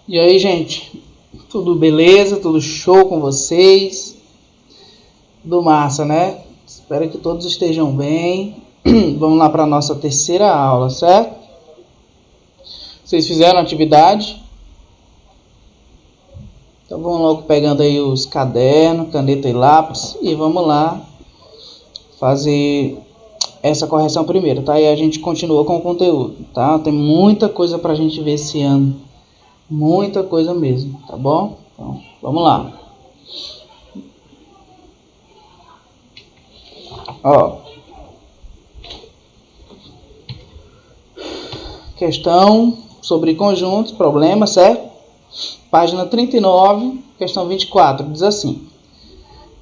E aí, gente? Tudo beleza? Tudo show com vocês? Tudo massa, né? Espero que todos estejam bem. Vamos lá para a nossa terceira aula, certo? Vocês fizeram a atividade? Então vamos logo pegando aí os cadernos, caneta e lápis e vamos lá fazer essa correção primeiro, tá? E a gente continua com o conteúdo, tá? Tem muita coisa pra gente ver esse ano. Muita coisa mesmo, tá bom? Então, vamos lá. Ó. Questão sobre conjuntos, problemas, certo? Página 39, questão 24, diz assim: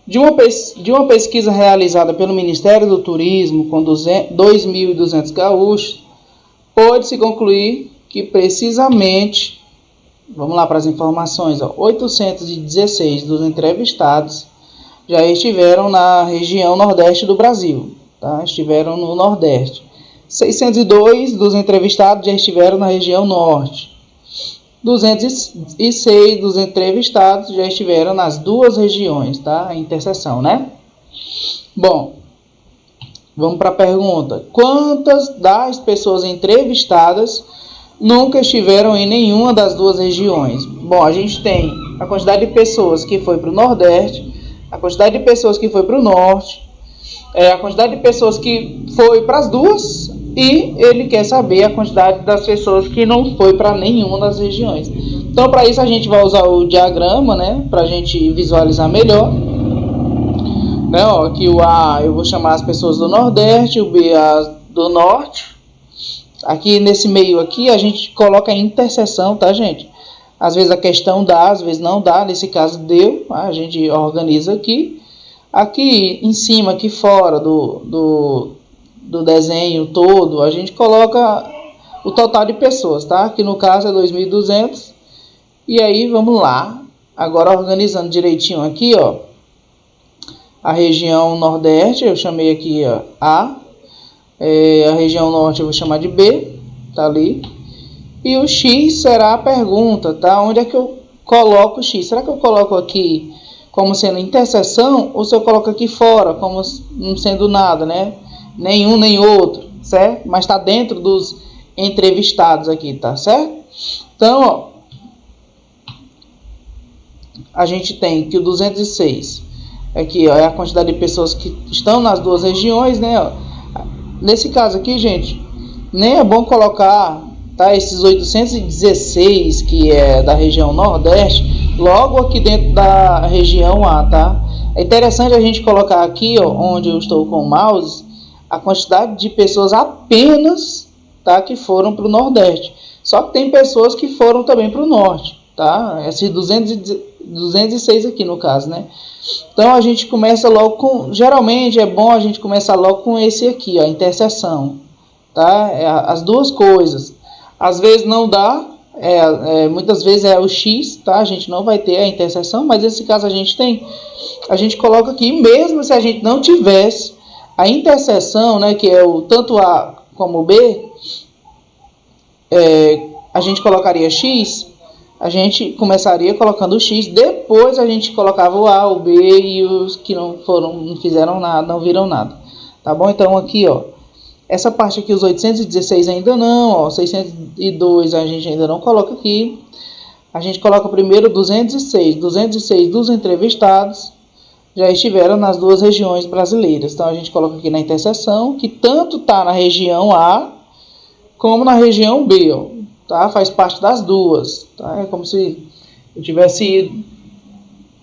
de uma pesquisa realizada pelo Ministério do Turismo com 2.200 gaúchos, pôde-se concluir que precisamente, vamos lá para as informações, 816 dos entrevistados já estiveram na região nordeste do Brasil, tá? Estiveram no Nordeste. 602 dos entrevistados já estiveram na região Norte. 206 dos entrevistados já estiveram nas duas regiões, tá? A interseção, né? Bom, vamos para a pergunta. Quantas das pessoas entrevistadas nunca estiveram em nenhuma das duas regiões? Bom, a gente tem a quantidade de pessoas que foi para o Nordeste, a quantidade de pessoas que foi para o Norte, a quantidade de pessoas que foi para as duas, e ele quer saber a quantidade das pessoas que não foi para nenhuma das regiões. Então, para isso, a gente vai usar o diagrama, né? Para a gente visualizar melhor. Né, ó, aqui o A eu vou chamar as pessoas do Nordeste, o B as do Norte. Aqui nesse meio aqui, a gente coloca a interseção, tá, gente? Às vezes a questão dá, às vezes não dá. Nesse caso deu, a gente organiza aqui. Aqui em cima, aqui fora do desenho todo, a gente coloca o total de pessoas, tá? Que no caso é 2.200. E aí, vamos lá. Agora, organizando direitinho aqui, ó. A região Nordeste, eu chamei aqui, ó, A. A região Norte eu vou chamar de B, tá ali. E o X será a pergunta, tá? Onde é que eu coloco o X? Será que eu coloco aqui como sendo interseção, ou se eu coloco aqui fora, como não sendo nada, né? Nenhum nem outro, certo? Mas está dentro dos entrevistados aqui, tá certo? Então, ó, a gente tem que o 206 aqui, ó, é a quantidade de pessoas que estão nas duas regiões, né? Ó. Nesse caso aqui, gente, nem é bom colocar, tá, esses 816 que é da região Nordeste logo aqui dentro da região A, tá? É interessante a gente colocar aqui, ó, onde eu estou com o mouse, a quantidade de pessoas apenas, tá, que foram para o Nordeste. Só que tem pessoas que foram também para o Norte, tá? Esses 206 aqui no caso, né? Então a gente começa logo com, geralmente é bom a gente começar logo com esse aqui, ó, a interseção, tá? As duas coisas. Às vezes não dá, muitas vezes é o X, tá? A gente não vai ter a interseção, mas nesse caso a gente tem. A gente coloca aqui, mesmo se a gente não tivesse a interseção, né, que é o tanto A como o B, a gente colocaria X, a gente começaria colocando o X, depois a gente colocava o A, o B e os que não fizeram nada, não viram nada. Tá bom? Então aqui, ó, essa parte aqui, os 816 ainda não, ó, 602 a gente ainda não coloca aqui. A gente coloca primeiro 206 dos entrevistados já estiveram nas duas regiões brasileiras. Então a gente coloca aqui na interseção, que tanto está na região A como na região B, ó, tá? Faz parte das duas, tá? É como se eu tivesse ido,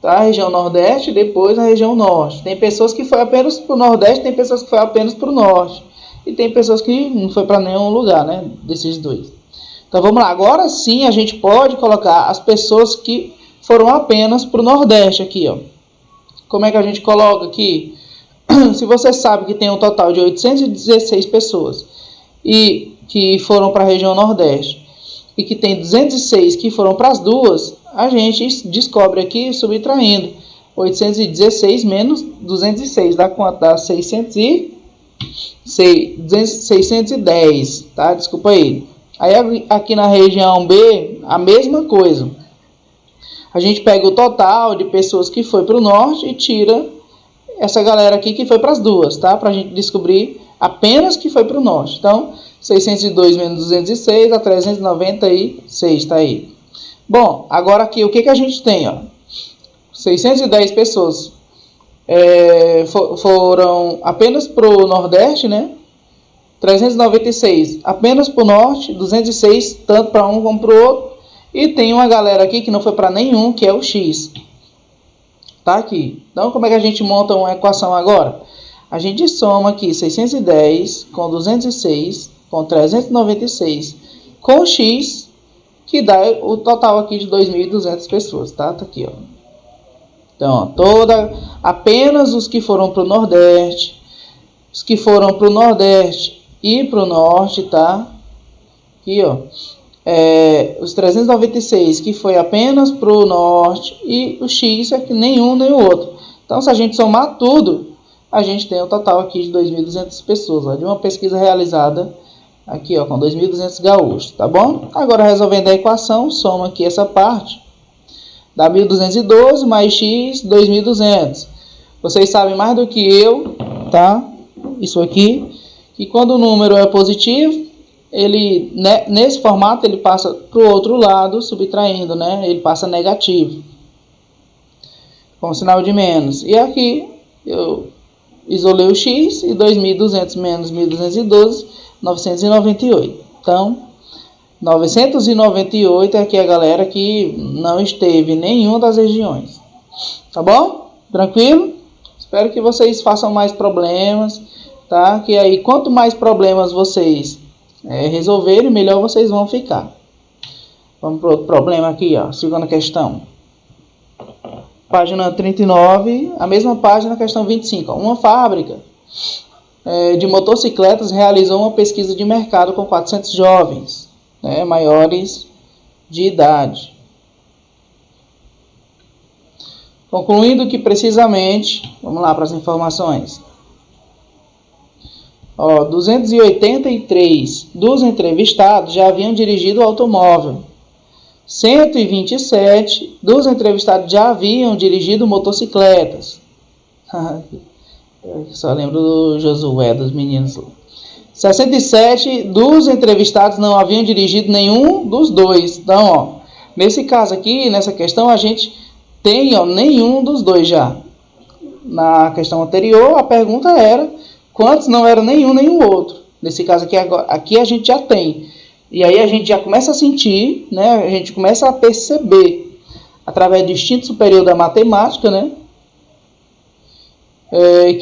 tá? A região Nordeste e depois a região Norte. Tem pessoas que foi apenas para o Nordeste, tem pessoas que foi apenas para o Norte. E tem pessoas que não foi para nenhum lugar, né? Desses dois. Então vamos lá. Agora sim a gente pode colocar as pessoas que foram apenas para o Nordeste aqui, ó. Como é que a gente coloca aqui? Se você sabe que tem um total de 816 pessoas e que foram para a região Nordeste e que tem 206 que foram para as duas, a gente descobre aqui subtraindo 816 menos 206, dá quanto? Dá 610, tá? Desculpa aí. Aí aqui na região B, a mesma coisa. A gente pega o total de pessoas que foi para o norte e tira essa galera aqui que foi para as duas, tá? Para a gente descobrir apenas que foi para o norte. Então, 602 menos 206 dá 396, tá aí. Bom, agora aqui o que a gente tem, ó? 610 pessoas foram apenas para o nordeste, né? 396 apenas para o norte, 206 tanto para um como para o outro. E tem uma galera aqui que não foi para nenhum, que é o X. Tá aqui. Então, como é que a gente monta uma equação agora? A gente soma aqui 610 com 206 com 396 com X, que dá o total aqui de 2.200 pessoas, tá? Tá aqui, ó. Então, ó, apenas os que foram para o Nordeste, os que foram para o Nordeste e para o Norte, tá? Aqui, ó. Os 396 que foi apenas para o Norte e o X é que nenhum nem o outro. Então, se a gente somar tudo, a gente tem o total aqui de 2.200 pessoas, ó, de uma pesquisa realizada aqui, ó, com 2.200 gaúchos, tá bom? Agora, resolvendo a equação, soma aqui essa parte, dá 1.212 mais x, 2.200. Vocês sabem mais do que eu, tá? Isso aqui, que quando o número é positivo, ele, né, nesse formato, ele passa para o outro lado, subtraindo, né? Ele passa negativo, com sinal de menos. E aqui, eu isolei o x, e 2.200 menos 1.212, 998. Então, 998 é aqui a galera que não esteve em nenhuma das regiões. Tá bom? Tranquilo? Espero que vocês façam mais problemas, tá? Que aí, quanto mais problemas vocês resolverem, melhor vocês vão ficar. Vamos para outro problema aqui, ó. Segunda questão. Página 39, a mesma página, questão 25. Uma fábrica de motocicletas realizou uma pesquisa de mercado com 400 jovens, né, maiores de idade. Concluindo que precisamente, vamos lá para as informações. 283 dos entrevistados já haviam dirigido o automóvel. 127 dos entrevistados já haviam dirigido motocicletas. Eu só lembro do Josué, dos meninos. 67 dos entrevistados não haviam dirigido nenhum dos dois. Então, ó, nesse caso aqui, nessa questão, a gente tem, ó, nenhum dos dois já. Na questão anterior, a pergunta era quantos não eram nenhum nem o outro. Nesse caso aqui, aqui a gente já tem. E aí a gente já começa a sentir, né? A gente começa a perceber, através do instinto superior da matemática, né?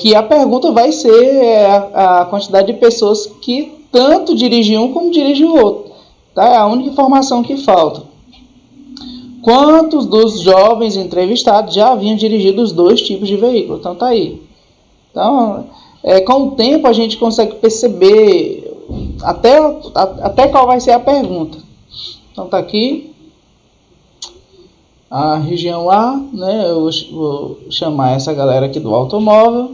Que a pergunta vai ser a quantidade de pessoas que tanto dirigem um como dirigem o outro. Tá? É a única informação que falta. Quantos dos jovens entrevistados já haviam dirigido os dois tipos de veículo? Então tá aí. Então, com o tempo a gente consegue perceber até qual vai ser a pergunta. Então tá aqui a região A, né? Eu vou chamar essa galera aqui do automóvel,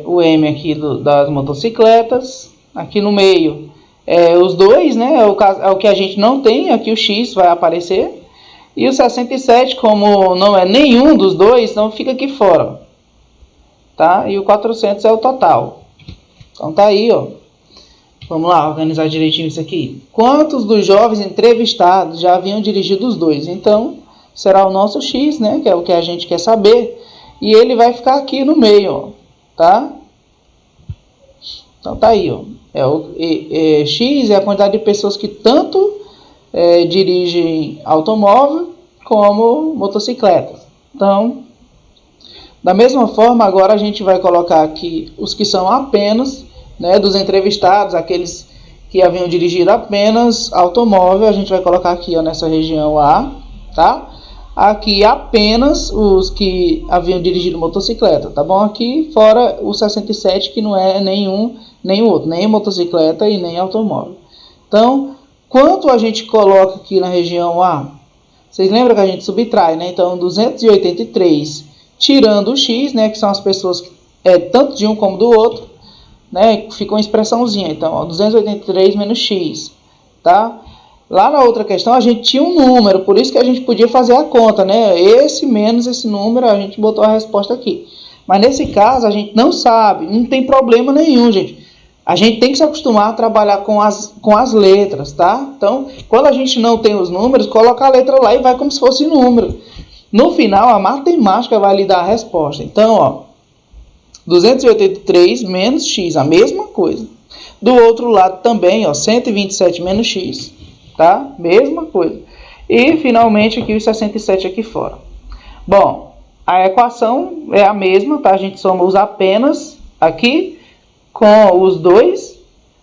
o M aqui das motocicletas, aqui no meio os dois, né? É o que a gente não tem, aqui o X vai aparecer, e o 67, como não é nenhum dos dois, então fica aqui fora, tá? E o 400 é o total. Então tá aí, ó. Vamos lá, organizar direitinho isso aqui. Quantos dos jovens entrevistados já haviam dirigido os dois? Então, será o nosso X, né? Que é o que a gente quer saber. E ele vai ficar aqui no meio, ó, tá? Então, tá aí, ó. X é a quantidade de pessoas que tanto dirigem automóvel como motocicletas. Então, da mesma forma, agora a gente vai colocar aqui os que são apenas, né, dos entrevistados, aqueles que haviam dirigido apenas automóvel, a gente vai colocar aqui, ó, nessa região A, tá? Aqui apenas os que haviam dirigido motocicleta, tá bom? Aqui fora o 67, que não é nenhum nem o outro, nem motocicleta e nem automóvel. Então, quanto a gente coloca aqui na região A? Vocês lembram que a gente subtrai, né? Então, 283, tirando o X, né, que são as pessoas que tanto de um como do outro, né, fica uma expressãozinha. Então, ó, 283 menos x, tá? Lá na outra questão a gente tinha um número, por isso que a gente podia fazer a conta, né? Esse menos esse número, a gente botou a resposta aqui. Mas nesse caso a gente não sabe, não tem problema nenhum, gente. A gente tem que se acostumar a trabalhar com as letras, tá? Então, quando a gente não tem os números, coloca a letra lá e vai como se fosse número. No final, a matemática vai lhe dar a resposta. Então, ó, 283 menos x, a mesma coisa. Do outro lado também, ó, 127 menos x, tá? Mesma coisa. E, finalmente, aqui os 67 aqui fora. Bom, a equação é a mesma, tá? A gente soma os apenas aqui com os dois,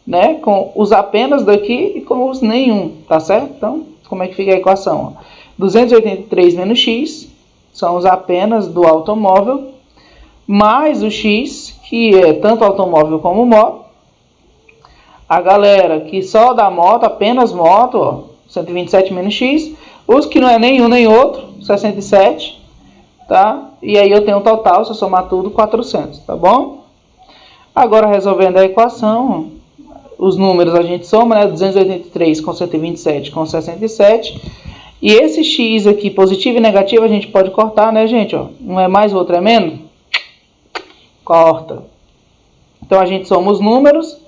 né? Com os apenas daqui e com os nenhum, tá certo? Então, como é que fica a equação? 283 menos x são os apenas do automóvel, mais o x, que é tanto automóvel como moto. A galera que só dá moto, apenas moto, ó, 127 menos x. Os que não é nenhum nem outro, 67, tá? E aí eu tenho um total, se eu somar tudo, 400, tá bom? Agora, resolvendo a equação, os números a gente soma, né? 283 com 127 com 67. E esse x aqui, positivo e negativo, a gente pode cortar, né, gente? Ó, um é mais, o outro é menos. Corta. Então, a gente soma os números.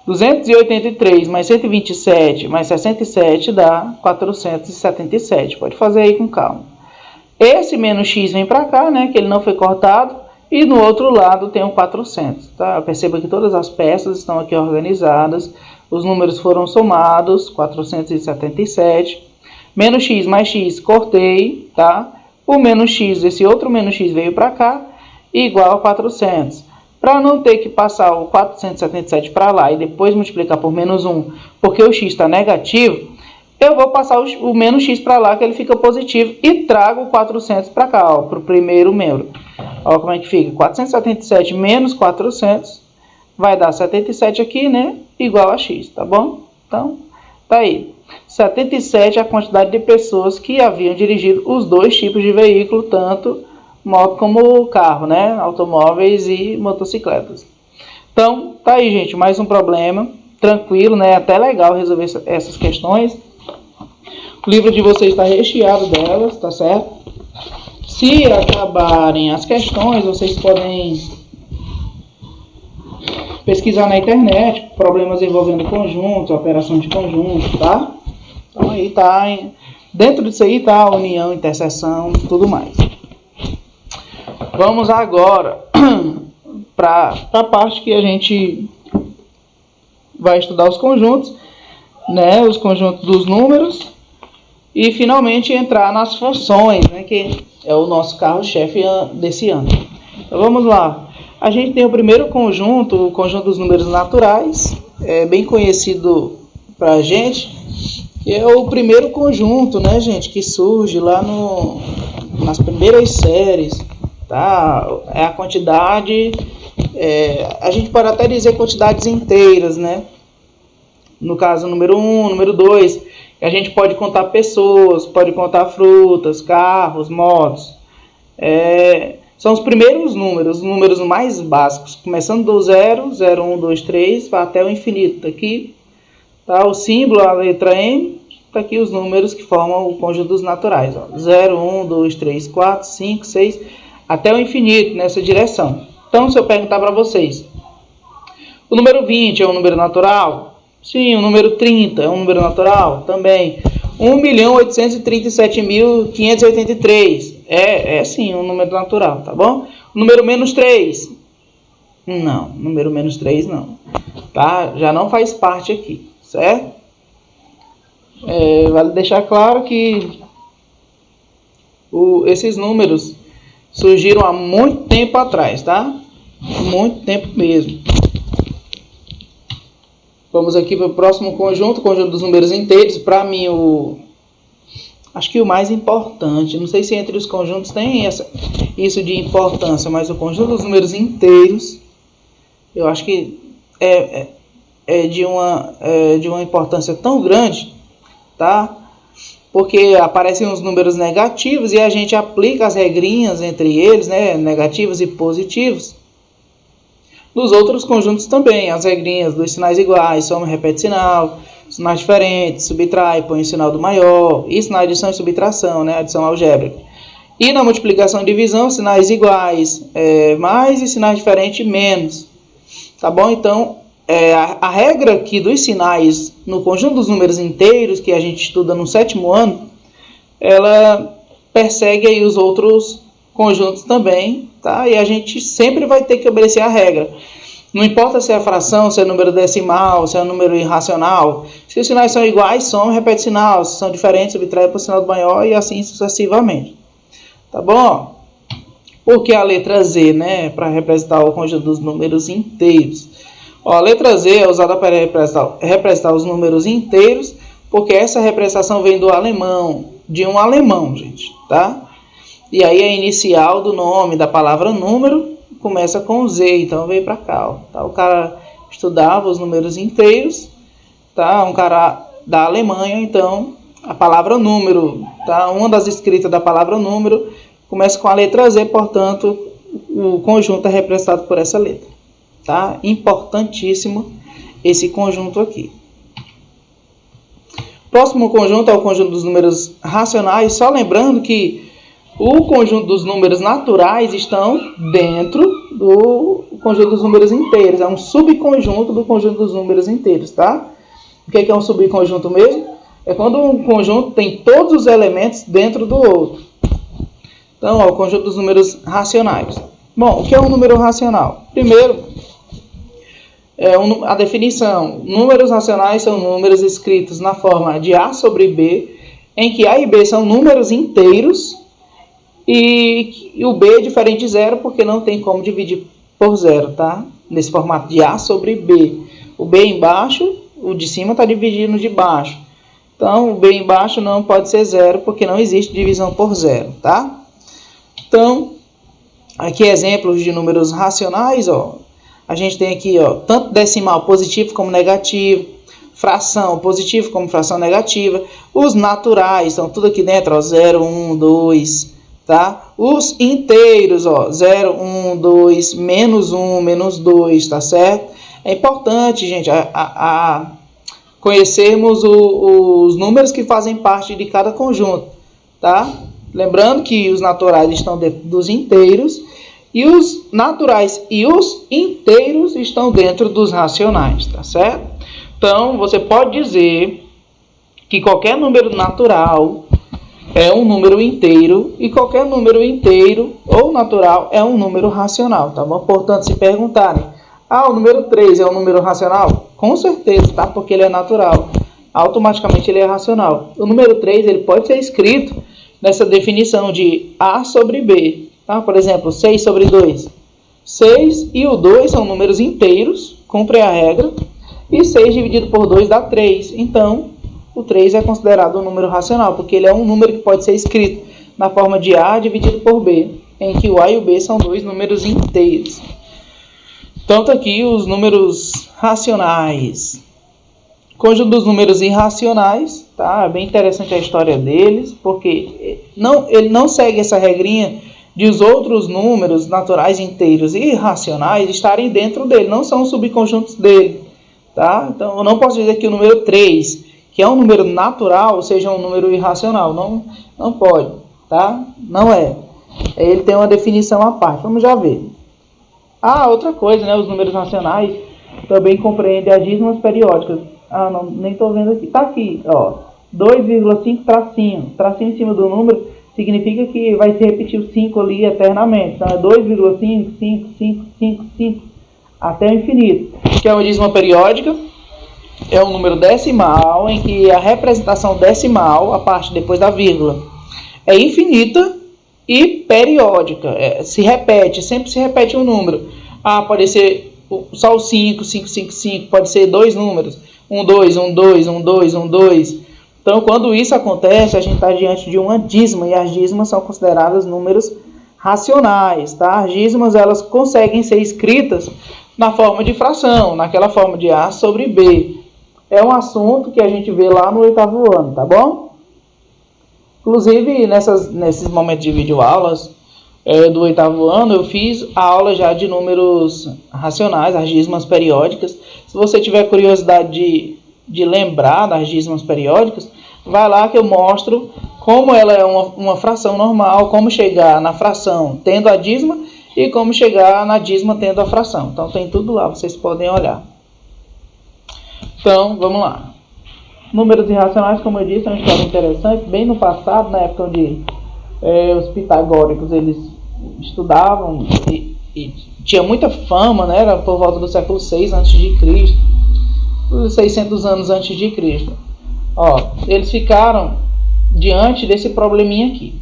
283 mais 127 mais 67 dá 477. Pode fazer aí com calma. Esse menos x vem para cá, né? Que ele não foi cortado. E no outro lado tem um 400, tá? Perceba que todas as peças estão aqui organizadas. Os números foram somados, 477. Menos x mais x, cortei, tá? O menos x, esse outro menos x veio para cá, igual a 400. Para não ter que passar o 477 para lá e depois multiplicar por menos 1, porque o x está negativo, eu vou passar o menos x para lá, que ele fica positivo, e trago o 400 para cá, para o primeiro membro. Olha como é que fica. 477 menos 400 vai dar 77 aqui, né? Igual a x, tá bom? Então, tá aí. 77 é a quantidade de pessoas que haviam dirigido os dois tipos de veículo, tanto moto como carro, né? Automóveis e motocicletas. Então, tá aí, gente. Mais um problema. Tranquilo, né? Até legal resolver essas questões. O livro de vocês está recheado delas, tá certo? Se acabarem as questões, vocês podem pesquisar na internet problemas envolvendo conjuntos, operação de conjunto, tá? Então aí tá, dentro disso aí tá a união, interseção, tudo mais. Vamos agora para a parte que a gente vai estudar os conjuntos, né? Os conjuntos dos números e finalmente entrar nas funções, né? Que é o nosso carro-chefe desse ano. Então vamos lá. A gente tem o primeiro conjunto, o conjunto dos números naturais, é bem conhecido para a gente, que é o primeiro conjunto, né, gente, que surge lá nas primeiras séries, tá? É a quantidade, a gente pode até dizer quantidades inteiras, né? No caso, número 1, número 2, a gente pode contar pessoas, pode contar frutas, carros, motos. São os primeiros números, os números mais básicos, começando do 0, 0, 1, 2, 3, vai até o infinito. Tá aqui, tá? O símbolo, a letra M, tá aqui os números que formam o conjunto dos naturais. Ó. 0, 1, 2, 3, 4, 5, 6, até o infinito, nessa direção. Então, se eu perguntar para vocês, o número 20 é um número natural? Sim. O número 30 é um número natural? Também. 1.837.583 é sim um número natural, tá bom? O número menos 3? Não, número menos 3 não. Tá? Já não faz parte aqui, certo? Vale deixar claro que esses números surgiram há muito tempo atrás, tá? Muito tempo mesmo. Vamos aqui para o próximo conjunto, o conjunto dos números inteiros. Para mim, acho que o mais importante, não sei se entre os conjuntos tem isso de importância, mas o conjunto dos números inteiros, eu acho que é de uma importância tão grande, tá? Porque aparecem os números negativos e a gente aplica as regrinhas entre eles, né? Negativos e positivos. Nos outros conjuntos também, as regrinhas dos sinais iguais, soma e repete sinal, sinais diferentes, subtrai, põe o sinal do maior. Isso na adição e subtração, né? Adição algébrica. E na multiplicação e divisão, sinais iguais, mais, e sinais diferentes, menos. Tá bom? Então, a regra aqui dos sinais no conjunto dos números inteiros, que a gente estuda no 7º ano, ela persegue aí os outros conjuntos também, tá? E a gente sempre vai ter que obedecer a regra. Não importa se é fração, se é número decimal, se é número irracional. Se os sinais são iguais, soma e repete sinal. Se são diferentes, subtrai para o sinal do maior e assim sucessivamente. Tá bom? Por que a letra Z, né? Para representar o conjunto dos números inteiros. Ó, a letra Z é usada para representar os números inteiros, porque essa representação vem do alemão, de um alemão, gente, tá? E aí a inicial do nome da palavra número começa com Z, então veio para cá, ó, tá? O cara estudava os números inteiros, tá? Um cara da Alemanha, então a palavra número, tá? Uma das escritas da palavra número começa com a letra Z, portanto, o conjunto é representado por essa letra, tá? Importantíssimo esse conjunto aqui. Próximo conjunto é o conjunto dos números racionais, só lembrando que o conjunto dos números naturais estão dentro do conjunto dos números inteiros. É um subconjunto do conjunto dos números inteiros, tá? O que é um subconjunto mesmo? É quando um conjunto tem todos os elementos dentro do outro. Então, ó, o conjunto dos números racionais. Bom, o que é um número racional? Primeiro, a definição. Números racionais são números escritos na forma de A sobre B, em que A e B são números inteiros, e o B é diferente de zero porque não tem como dividir por zero, tá? Nesse formato de A sobre B. O B embaixo, o de cima está dividindo no de baixo. Então, o B embaixo não pode ser zero porque não existe divisão por zero, tá? Então, aqui exemplos de números racionais, ó. A gente tem aqui, ó, tanto decimal positivo como negativo, fração positivo como fração negativa. Os naturais estão tudo aqui dentro, ó, 0, 1, 2, tá? Os inteiros, ó, 0, 1, 2, menos 1, menos 2, tá certo? É importante, gente, conhecermos os números que fazem parte de cada conjunto, tá? Lembrando que os naturais estão dentro dos inteiros e os naturais e os inteiros estão dentro dos racionais, tá certo? Então, você pode dizer que qualquer número natural é um número inteiro e qualquer número inteiro ou natural é um número racional, tá bom? Portanto, se perguntarem, o número 3 é um número racional? Com certeza, tá? Porque ele é natural. Automaticamente ele é racional. O número 3 ele pode ser escrito nessa definição de A sobre B, tá? Por exemplo, 6 sobre 2. 6 e o 2 são números inteiros, cumprem a regra, e 6 dividido por 2 dá 3. Então, o 3 é considerado um número racional, porque ele é um número que pode ser escrito na forma de A dividido por B, em que o A e o B são dois números inteiros. Tanto aqui os números racionais. Conjunto dos números irracionais, tá? É bem interessante a história deles, porque ele não segue essa regrinha de os outros números naturais inteiros e irracionais estarem dentro dele, não são subconjuntos dele, tá? Então, eu não posso dizer que o número 3, que é um número natural, seja um número irracional, não pode, tá? Não é. Ele tem uma definição à parte, vamos já ver. Outra coisa, né? Os números racionais também compreendem as dízimas periódicas. Não, nem estou vendo aqui. Tá aqui, ó. 2,5 tracinho. Tracinho em cima do número significa que vai se repetir o 5 ali eternamente. Então é 2,5, 5, 5, 5, 5, até o infinito. Que é uma dízima periódica. É um número decimal em que a representação decimal, a parte depois da vírgula, é infinita e periódica. Se repete, sempre se repete um número. Pode ser só o 5, 5, 5, 5. Pode ser dois números. 1, 2, 1, 2, 1, 2, 1, 2. Então, quando isso acontece, a gente está diante de uma dízima. E as dízimas são consideradas números racionais, tá? As dízimas, elas conseguem ser escritas na forma de fração, naquela forma de A sobre B. É um assunto que a gente vê lá no 8º ano, tá bom? Inclusive, nesses momentos de videoaulas do 8º ano, eu fiz a aula já de números racionais, as dízimas periódicas. Se você tiver curiosidade de de lembrar das dízimas periódicas, vai lá que eu mostro como ela é uma fração normal, como chegar na fração tendo a dízima e como chegar na dízima tendo a fração. Então tem tudo lá, vocês podem olhar. Então, vamos lá. Números irracionais, como eu disse, é uma história interessante. Bem no passado, na época onde os pitagóricos eles estudavam e tinha muita fama, né? Era por volta do século 6 a.C., 600 anos antes de Cristo. Eles ficaram diante desse probleminha aqui.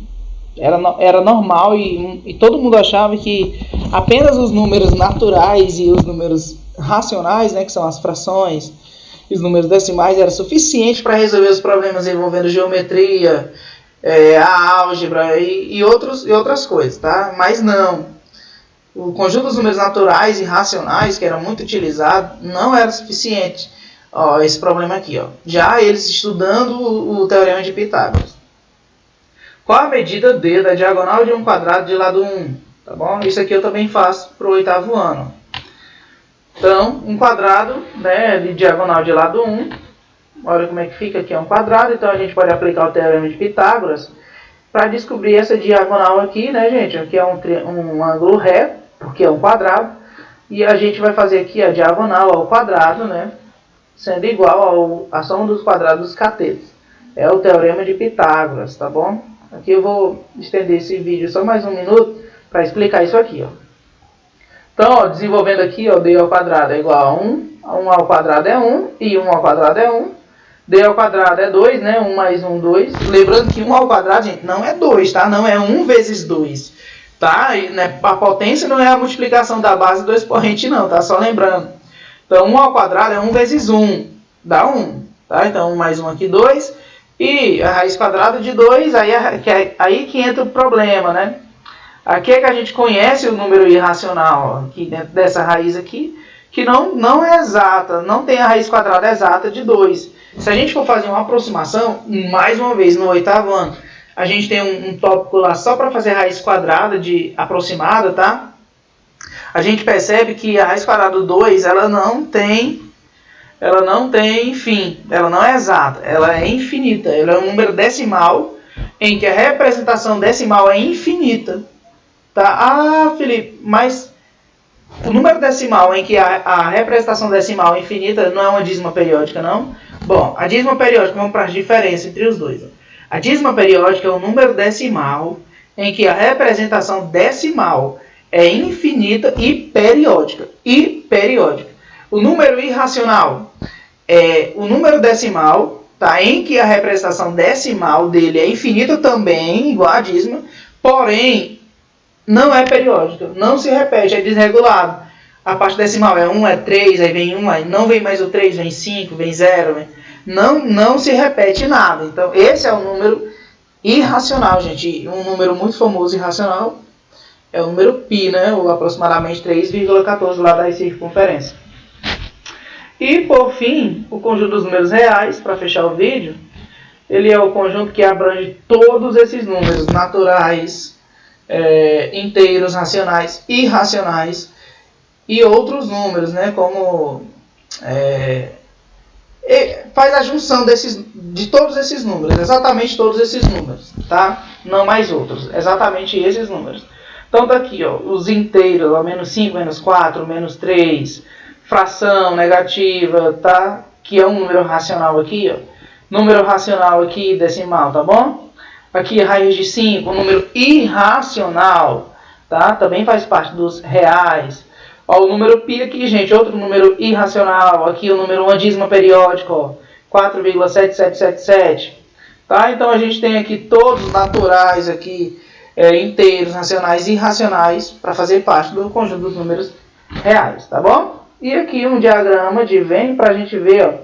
Era normal e todo mundo achava que apenas os números naturais e os números racionais, né, que são as frações, os números decimais, era suficiente para resolver os problemas envolvendo geometria, a álgebra e outras coisas, tá? Mas não. O conjunto dos números naturais e racionais, que era muito utilizado, não era suficiente. Esse problema aqui. Já eles estudando o teorema de Pitágoras. Qual a medida D da diagonal de um quadrado de lado 1? Tá bom? Isso aqui eu também faço para o 8º ano. Então, um quadrado, né, de diagonal de lado 1. Olha como é que fica aqui, é um quadrado. Então, a gente pode aplicar o teorema de Pitágoras para descobrir essa diagonal aqui, né, gente? Aqui é um ângulo reto, porque é um quadrado. E a gente vai fazer aqui a diagonal ao quadrado, né, sendo igual à soma dos quadrados dos catetos. É o teorema de Pitágoras, tá bom? Aqui eu vou estender esse vídeo só mais um minuto para explicar isso aqui, Então, desenvolvendo aqui, d ao quadrado é igual a 1. 1 ao quadrado é 1 e 1 ao quadrado é 1. D ao quadrado é 2, né? 1 mais 1, 2. Lembrando que 1 ao quadrado, gente, não é 2, tá? Não é 1 vezes 2, tá? E, né, a potência não é a multiplicação da base do expoente, não, tá? Só lembrando. Então, 1 ao quadrado é 1 vezes 1, dá 1, tá? Então, 1 mais 1 aqui, 2. E a raiz quadrada de 2, aí que entra o problema, né? Aqui é que a gente conhece o número irracional, aqui dentro dessa raiz aqui, que não é exata, não tem a raiz quadrada exata de 2. Se a gente for fazer uma aproximação, mais uma vez, no 8º ano, a gente tem um tópico lá só para fazer raiz quadrada de aproximada, tá? A gente percebe que a raiz quadrada do 2, ela não tem fim, ela não é exata, ela é infinita, ela é um número decimal em que a representação decimal é infinita. Tá? Felipe, mas o número decimal em que a representação decimal é infinita não é uma dízima periódica, não? Bom, a dízima periódica, vamos para a diferença entre os dois. A dízima periódica é o número decimal em que a representação decimal é infinita e periódica. O número irracional é o número decimal, tá, em que a representação decimal dele é infinita também, igual a dízima, porém não é periódica, não se repete, é desregulado. A parte decimal é 1, é 3, aí vem 1, aí não vem mais o 3, vem 5, vem 0. Não se repete nada. Então, esse é o número irracional, gente. Um número muito famoso irracional é o número π, né? Ou aproximadamente 3,14 lá da circunferência. E, por fim, o conjunto dos números reais, para fechar o vídeo, ele é o conjunto que abrange todos esses números naturais, inteiros, racionais, irracionais e outros números, né, como faz a junção de todos esses números, exatamente todos esses números, tá? Não mais outros, exatamente esses números. Então tá aqui, os inteiros, menos 5, menos 4, menos 3, fração negativa, tá? Que é um número racional aqui, número racional aqui decimal, tá bom? Aqui raiz de 5, número irracional, tá? Também faz parte dos reais. O número π aqui, gente, outro número irracional. Aqui o número uma dízima periódica, 4,7777. Tá? Então a gente tem aqui todos os naturais aqui, inteiros, racionais e irracionais, para fazer parte do conjunto dos números reais, tá bom? E aqui um diagrama de Venn para a gente ver,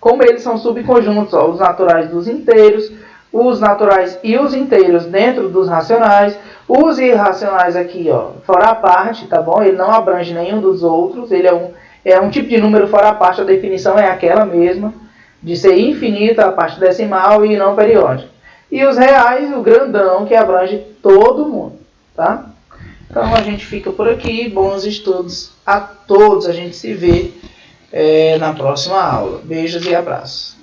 como eles são subconjuntos, os naturais dos inteiros, os naturais e os inteiros dentro dos racionais, os irracionais aqui, fora a parte, tá bom? Ele não abrange nenhum dos outros, ele é um tipo de número fora a parte, a definição é aquela mesma, de ser infinita a parte decimal e não periódica. E os reais, o grandão, que abrange todo mundo, tá? Então a gente fica por aqui, bons estudos a todos, a gente se vê na próxima aula. Beijos e abraços.